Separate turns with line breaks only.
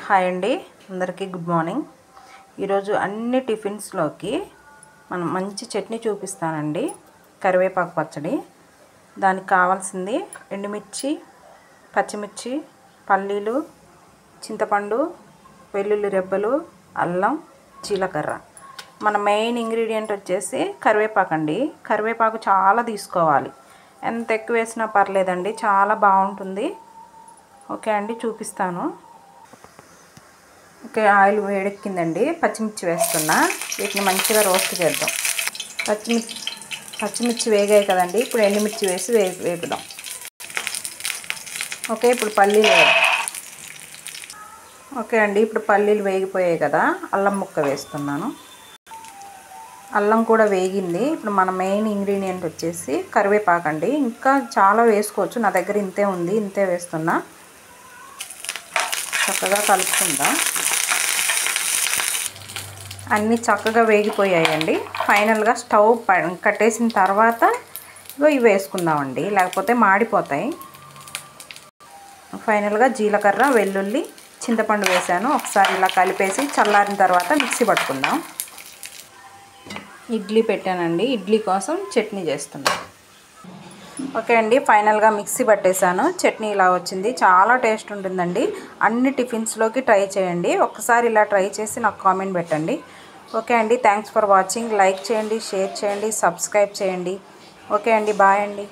Hi అండి, అందరికీ good morning. ఈరోజు అన్ని టిఫిన్స్లోకి మనం మంచి చట్నీ చూపిస్తానండి. కరివేపాకు పచ్చడి. దానికి కావాల్సింది ఎండుమిర్చి, పచ్చిమిర్చి, పల్లీలు, చింతపండు, వెల్లుల్లి రెబ్బలు, అల్లం, జీలకర్ర. మన మెయిన్ ఇంగ్రీడియంట్ వచ్చేసి కరివేపాకు అండి. కరివేపాకు చాలా తీసుకోవాలి, ఎంత ఎక్కువ వేసినా పర్లేదండి, చాలా బాగుంటుంది. ఓకే అండి, చూపిస్తాను. ఓకే, ఆయిల్ వేడెక్కిందండి. పచ్చిమిర్చి వేస్తున్నా. వీటిని మంచిగా రోస్ట్ చేద్దాం. పచ్చిమిర్చి వేగాయి కదండి, ఇప్పుడు ఎండుమిర్చి వేసి వేపుదాం. ఓకే, ఇప్పుడు పల్లీలు ఓకే అండి, ఇప్పుడు పల్లీలు వేగిపోయాయి కదా, అల్లం ముక్క వేస్తున్నాను. అల్లం కూడా వేగింది. ఇప్పుడు మన మెయిన్ ఇంగ్రీడియంట్ వచ్చేసి కరివేపాకు అండి. ఇంకా చాలా వేసుకోవచ్చు, నా దగ్గర ఇంతే ఉంది, ఇంతే వేస్తున్నా. చక్కగా కలుపుకుందాం. అన్నీ చక్కగా వేగిపోయాయండి. ఫైనల్గా స్టవ్ కట్టేసిన తర్వాత ఇవి వేసుకుందామండి, లేకపోతే మాడిపోతాయి. ఫైనల్గా జీలకర్ర, వెల్లుల్లి, చింతపండు వేసాను. ఒకసారి ఇలా కలిపేసి చల్లారిన తర్వాత మిక్సీ పట్టుకుందాం. ఇడ్లీ పెట్టానండి, ఇడ్లీ కోసం చట్నీ చేస్తున్నాను. ఓకే అండి, ఫైనల్గా మిక్సీ పట్టేశాను. చట్నీ ఇలా వచ్చింది, చాలా టేస్ట్ ఉంటుందండి. అన్ని టిఫిన్స్లోకి ట్రై చేయండి. ఒక్కసారి ఇలా ట్రై చేసి నాకు కామెంట్ పెట్టండి. ఓకే అండి, థ్యాంక్స్ ఫర్ వాచింగ్. లైక్ చేయండి, షేర్ చేయండి, సబ్స్క్రైబ్ చేయండి. ఓకే అండి, బాయ్ అండి.